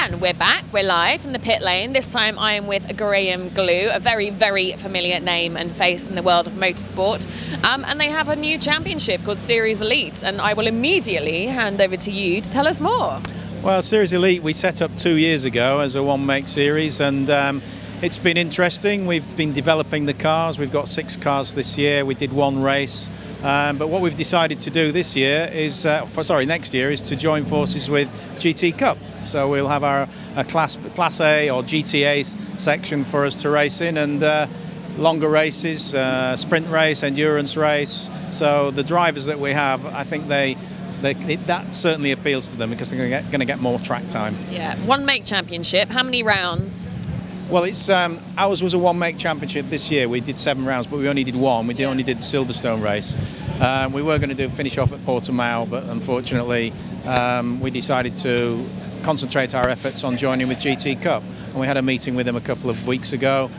And we're back, we're live from the pit lane. This time I am with Graeme Glew, a very, very familiar name and face in the world of motorsport. And they have a new championship called Series Elite, and I will immediately hand over to you to tell us more. Well, Series Elite we set up 2 years ago as a one-make series, and it's been interesting. We've been developing the cars. We've got 6 cars this year. We did 1 race. But what we've decided to do this year is, next year, is to join forces with GT Cup. So we'll have a Class A or GTA section for us to race in, and longer races, sprint race, endurance race. So the drivers that we have, I think that certainly appeals to them because they're going to get more track time. Yeah, one-make championship. How many rounds? Well, it's ours was a one-make championship this year. We did 7 rounds, but we only did 1. We only did the Silverstone race. We were going to finish off at Portimao, but unfortunately we decided to concentrate our efforts on joining with GT Cup. And we had a meeting with them a couple of weeks ago.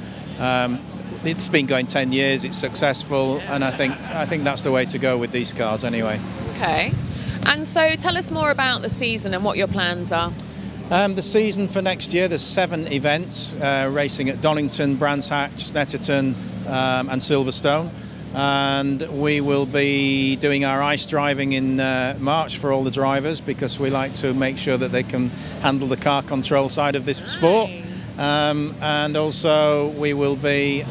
It's been going 10 years. It's successful, and I think that's the way to go with these cars anyway. Okay. And so tell us more about the season and what your plans are. The season for next year, there's 7 events racing at Donington, Brands Hatch, Snetterton and Silverstone, and we will be doing our ice driving in March for all the drivers because we like to make sure that they can handle the car control side of this sport. And also we will be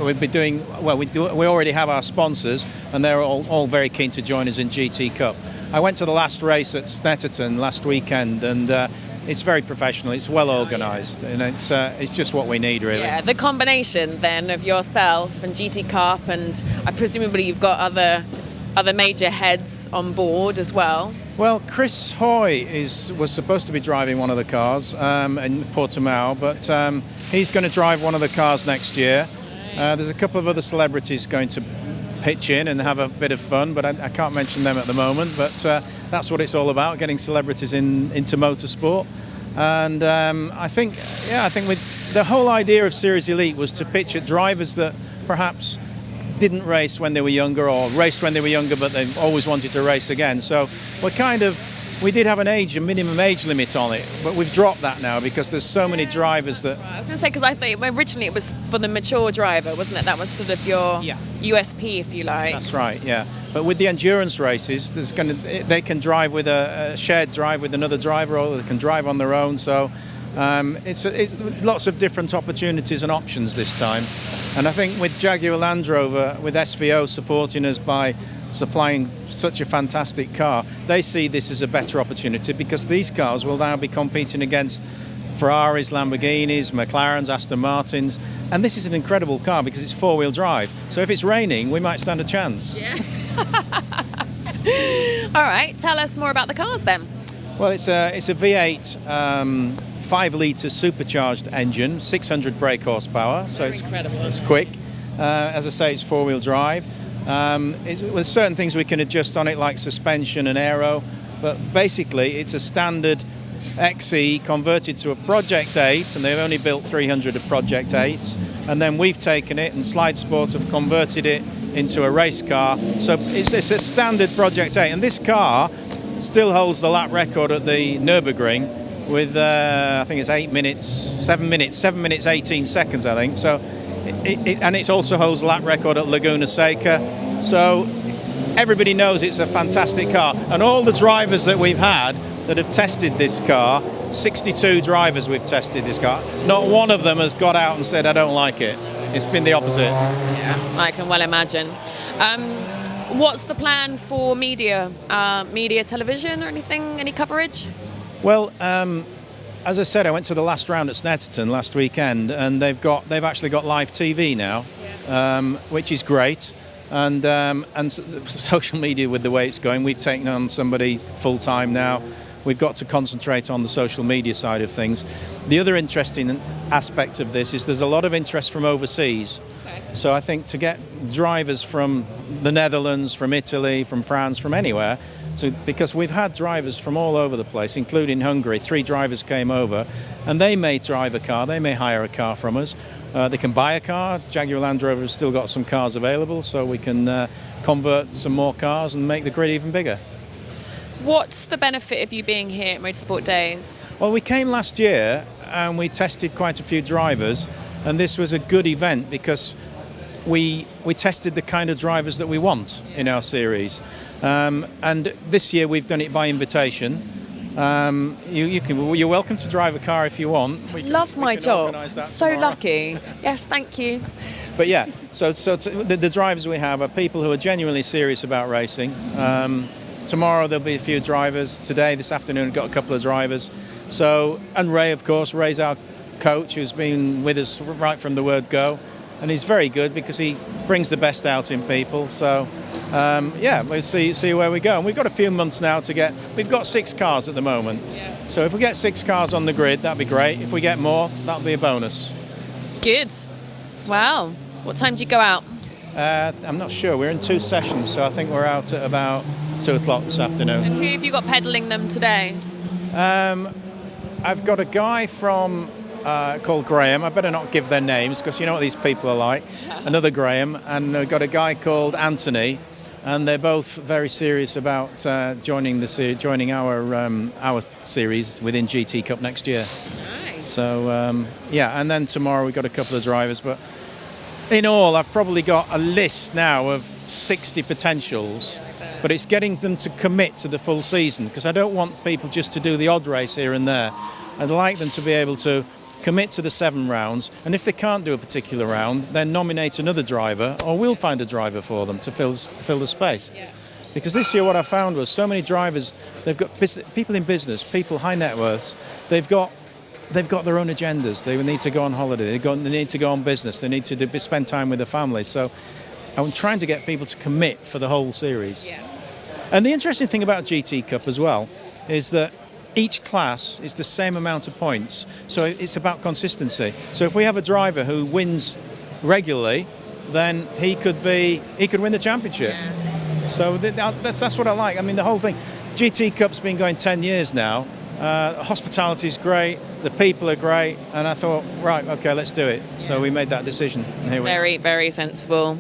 we'll be doing, well, we already have our sponsors, and they're all very keen to join us in GT Cup. I went to the last race at Snetterton last weekend, and it's very professional, it's well organised, and it's just what we need, really. Yeah, the combination then of yourself and GT Cup, and presumably you've got other major heads on board as well. Well, Chris Hoy was supposed to be driving one of the cars in Portimao, but he's going to drive one of the cars next year. There's a couple of other celebrities going to pitch in and have a bit of fun, but I can't mention them at the moment. But that's what it's all about, getting celebrities into motorsport. And I think with the whole idea of Series Elite was to pitch at drivers that perhaps didn't race when they were younger, or raced when they were younger but they always wanted to race again. So we did have a minimum age limit on it, but we've dropped that now because there's so many drivers that... I was going to say, because I thought originally it was for the mature driver, wasn't it? That was sort of your USP, if you like. That's right, yeah. But with the endurance races, they can drive with a shared drive with another driver, or they can drive on their own. So it's lots of different opportunities and options this time. And I think with Jaguar Land Rover, with SVO supporting us by supplying such a fantastic car, they see this as a better opportunity because these cars will now be competing against Ferraris, Lamborghinis, McLarens, Aston Martins, and this is an incredible car because it's 4-wheel drive. So if it's raining, we might stand a chance. Yeah. All right, tell us more about the cars then. Well, it's a V8 5-litre supercharged engine, 600 brake horsepower, so it's quick. As I say, it's 4-wheel drive. There's certain things we can adjust on it, like suspension and aero, but basically it's a standard XE converted to a Project 8, and they've only built 300 of Project 8s, and then we've taken it, and Slide Sport have converted it into a race car. So it's a standard Project 8, and this car still holds the lap record at the Nürburgring with I think it's 7 minutes 18 seconds, I think. So and it also holds the lap record at Laguna Seca. So everybody knows it's a fantastic car, and all the drivers that we've had that have tested this car, 62 drivers we've tested this car, not one of them has got out and said I don't like it. It's been the opposite. Yeah, I can well imagine. What's the plan for media television or anything, any coverage? Well, as I said, I went to the last round at Snetterton last weekend, and they've actually got live TV now, which is great. And social media, with the way it's going, we've taken on somebody full time now. We've got to concentrate on the social media side of things. The other interesting aspect of this is there's a lot of interest from overseas. Okay. So I think to get drivers from the Netherlands, from Italy, from France, from anywhere, because we've had drivers from all over the place, including Hungary. 3 drivers came over, and they may drive a car, they may hire a car from us. They can buy a car. Jaguar Land Rover has still got some cars available, so we can convert some more cars and make the grid even bigger. What's the benefit of you being here at Motorsport Days? Well, we came last year and we tested quite a few drivers, and this was a good event because we tested the kind of drivers that we want in our series. And this year we've done it by invitation. You're welcome to drive a car if you want. Love my job. So tomorrow. lucky. Yes, thank you. But yeah, the drivers we have are people who are genuinely serious about racing. Tomorrow there'll be a few drivers. Today, this afternoon, we've got a couple of drivers. So, and Ray, of course, Ray's our coach, who's been with us right from the word go, and he's very good because he brings the best out in people. So, yeah, we'll see where we go. And we've got a few months now to get. We've got 6 cars at the moment. Yeah. So if we get 6 cars on the grid, that'd be great. If we get more, that'll be a bonus. Good. Wow. What time do you go out? I'm not sure. We're in 2 sessions, so I think we're out at about 2 o'clock this afternoon. And who have you got pedalling them today? I've got a guy from called Graeme. I better not give their names because you know what these people are like. Another Graeme, and I've got a guy called Anthony, and they're both very serious about joining our series within GT Cup next year. Nice. So yeah, and then tomorrow we've got a couple of drivers, but in all, I've probably got a list now of 60 potentials, but it's getting them to commit to the full season because I don't want people just to do the odd race here and there. I'd like them to be able to commit to the 7 rounds, and if they can't do a particular round, then nominate another driver, or we'll find a driver for them to fill the space. Yeah. Because this year what I found was so many drivers, they've got people in business, people high net worths, they've got their own agendas. They need to go on holiday. They need to go on business. They need to spend time with their families. So I'm trying to get people to commit for the whole series. Yeah. And the interesting thing about GT Cup as well is that each class is the same amount of points. So it's about consistency. So if we have a driver who wins regularly, then he could win the championship. Yeah. So that's what I like. I mean, the whole thing. GT Cup's been going 10 years now. Hospitality is great, the people are great, and I thought, right, okay, let's do it. So we made that decision. And here we are. Very, very sensible.